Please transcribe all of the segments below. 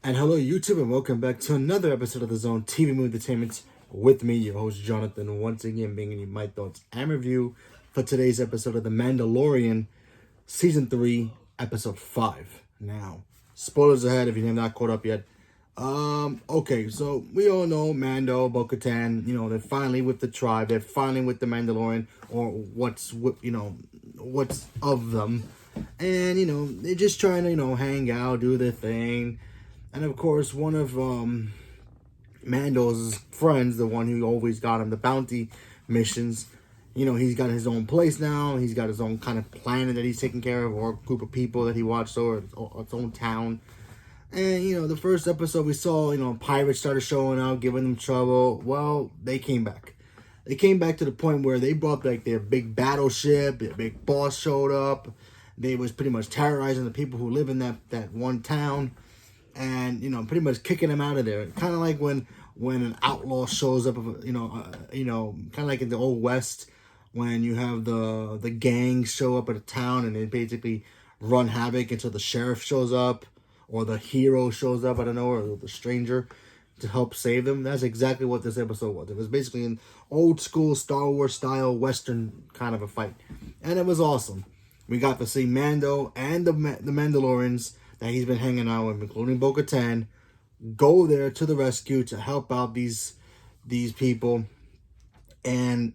And hello, YouTube, and welcome back to another episode of the Zone TV Movie Entertainment with me, your host Jonathan, once again bringing you my thoughts and review for today's episode of The Mandalorian, Season 3, Episode 5. Now, spoilers ahead if you have not caught up yet. Okay, so we all know Mando, Bo-Katan, they're finally with the tribe, they're finally with the Mandalorian, or what's of them. And, they're just trying to, hang out, do their thing. And of course, one of Mando's friends, the one who always got him the bounty missions, he's got his own place now. He's got his own kind of planet that he's taking care of, or group of people that he watched over, its own town. And, the first episode we saw, pirates started showing out, giving them trouble. Well, they came back. They came back to the point where they brought like their big battleship, their big boss showed up. They was pretty much terrorizing the people who live in that one town. And, pretty much kicking them out of there. Kind of like when an outlaw shows up, kind of like in the Old West, when you have the gangs show up at a town and they basically run havoc until the sheriff shows up or the hero shows up, I don't know, or the stranger to help save them. That's exactly what this episode was. It was basically an old school Star Wars style Western kind of a fight. And it was awesome. We got to see Mando and the Mandalorians that he's been hanging out with, including Bo-Katan, go there to the rescue to help out these people and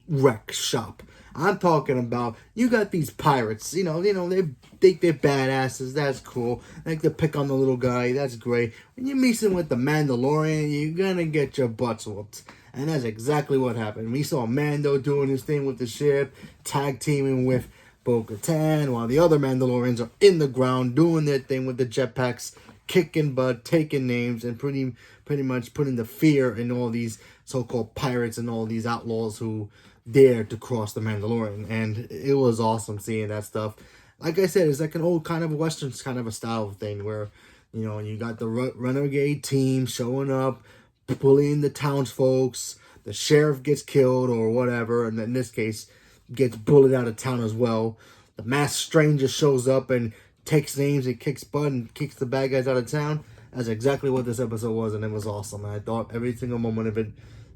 wreck shop. I'm talking about, you got these pirates, they think they're badasses, that's cool. They like to pick on the little guy, that's great. When you're mixing with the Mandalorian, you're gonna get your butts whooped. And that's exactly what happened. We saw Mando doing his thing with the ship, tag teaming with Bo-Katan, while the other Mandalorians are in the ground doing their thing with the jetpacks, kicking butt, taking names, and pretty much putting the fear in all these so-called pirates and all these outlaws who dared to cross the Mandalorian. And it was awesome seeing that stuff. Like I said, it's like an old kind of Western kind of a style thing where, you got the renegade team showing up, bullying the townsfolks, the sheriff gets killed or whatever, and in this case, gets bullied out of town as well. The masked stranger shows up and takes names and kicks butt and kicks the bad guys out of town. That's exactly what this episode was, and it was awesome. And I thought every single moment of it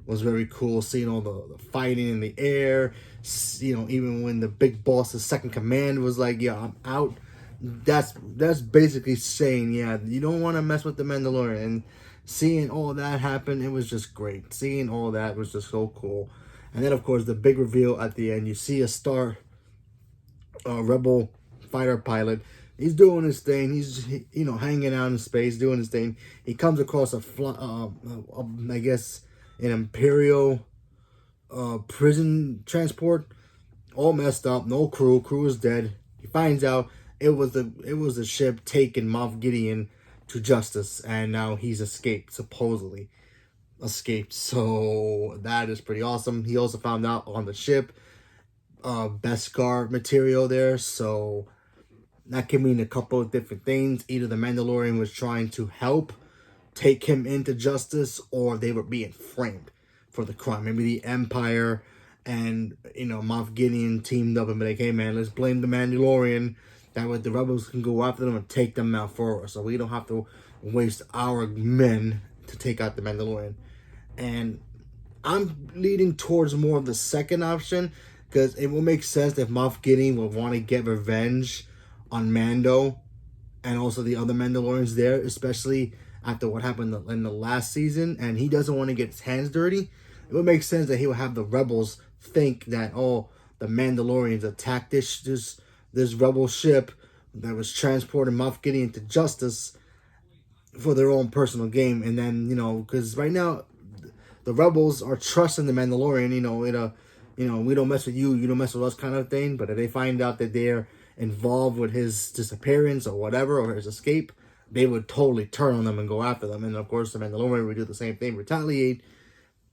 was very cool. Seeing all the fighting in the air, even when the big boss's second command was like, "Yeah, I'm out." That's basically saying, yeah, you don't want to mess with the Mandalorian. And seeing all that happen, it was just great. Seeing all that was just so cool. And then, of course, the big reveal at the end. You see a star rebel fighter pilot. He's doing his thing. He's, hanging out in space, doing his thing. He comes across I guess, an Imperial prison transport. All messed up. No crew. Crew is dead. He finds out it was the ship taking Moff Gideon to justice. And now he's supposedly escaped. So that is pretty awesome. He also found out on the ship Beskar material there, so that could mean a couple of different things. Either the Mandalorian was trying to help take him into justice, or they were being framed for the crime. Maybe the Empire and Moff Gideon teamed up and be like, hey man, let's blame the Mandalorian, that way the rebels can go after them and take them out for us, so we don't have to waste our men to take out the Mandalorian. And I'm leaning towards more of the second option, because it will make sense if Moff Gideon would want to get revenge on Mando and also the other Mandalorians there, especially after what happened in the last season, and he doesn't want to get his hands dirty. It would make sense that he would have the rebels think that, oh, the Mandalorians attacked this rebel ship that was transporting Moff Gideon to justice for their own personal gain. And then, because right now the rebels are trusting the Mandalorian, we don't mess with you, you don't mess with us kind of thing. But if they find out that they're involved with his disappearance or whatever, or his escape, they would totally turn on them and go after them. And of course, the Mandalorian would do the same thing, retaliate.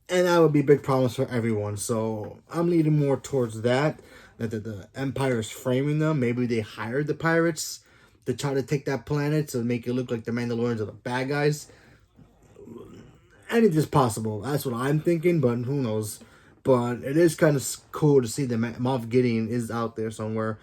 And that would be big problems for everyone. So I'm leaning more towards that the Empire is framing them. Maybe they hired the pirates to try to take that planet to make it look like the Mandalorians are the bad guys. Anything's possible. That's what I'm thinking, but who knows. But it is kind of cool to see that Moff Gideon is out there somewhere.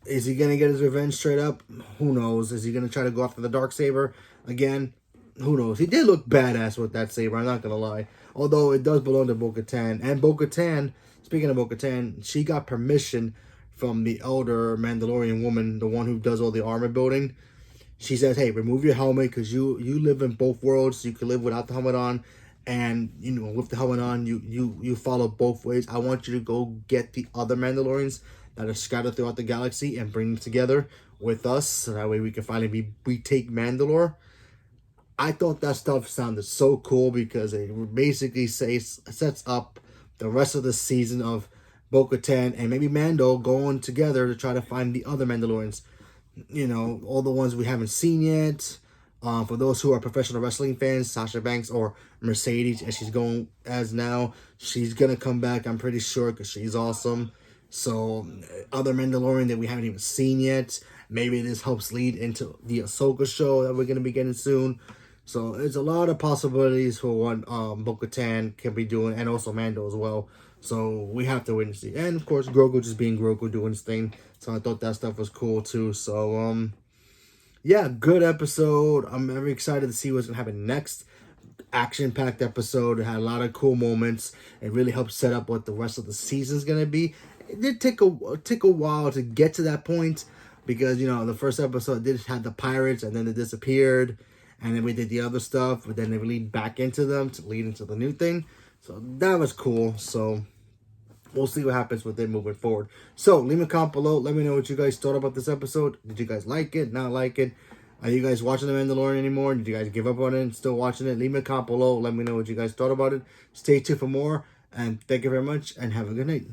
Is he gonna get his revenge straight up? Who knows? Is he gonna try to go after the Darksaber again? Who knows? He did look badass with that saber, I'm not gonna lie. Although it does belong to Bo-Katan. And Bo-Katan, speaking of Bo-Katan, she got permission from the elder Mandalorian woman, the one who does all the armor building. She says, hey, remove your helmet because you live in both worlds. You can live without the helmet on. And, you know, with the helmet on, you follow both ways. I want you to go get the other Mandalorians that are scattered throughout the galaxy and bring them together with us. So that way we can finally retake Mandalore. I thought that stuff sounded so cool because it basically sets up the rest of the season of Bo-Katan and maybe Mando going together to try to find the other Mandalorians. You know, all the ones we haven't seen yet. For those who are professional wrestling fans, Sasha Banks or Mercedes, as she's going as now, she's going to come back, I'm pretty sure, because she's awesome. So, other Mandalorian that we haven't even seen yet. Maybe this helps lead into the Ahsoka show that we're going to be getting soon. So, there's a lot of possibilities for what Bo-Katan can be doing, and also Mando as well. So, we have to wait and see. And, of course, Grogu just being Grogu, doing his thing. So, I thought that stuff was cool, too. So, yeah, good episode. I'm very excited to see what's going to happen next. Action-packed episode. It had a lot of cool moments. It really helped set up what the rest of the season's going to be. It did take a while to get to that point because, you know, the first episode did have the pirates and then they disappeared. And then we did the other stuff, but then they lead back into them to lead into the new thing. So that was cool. So we'll see what happens with it moving forward. So leave a comment below. Let me know what you guys thought about this episode. Did you guys like it? Not like it? Are you guys watching The Mandalorian anymore? Did you guys give up on it and still watching it? Leave me a comment below. Let me know what you guys thought about it. Stay tuned for more. And thank you very much. And have a good night.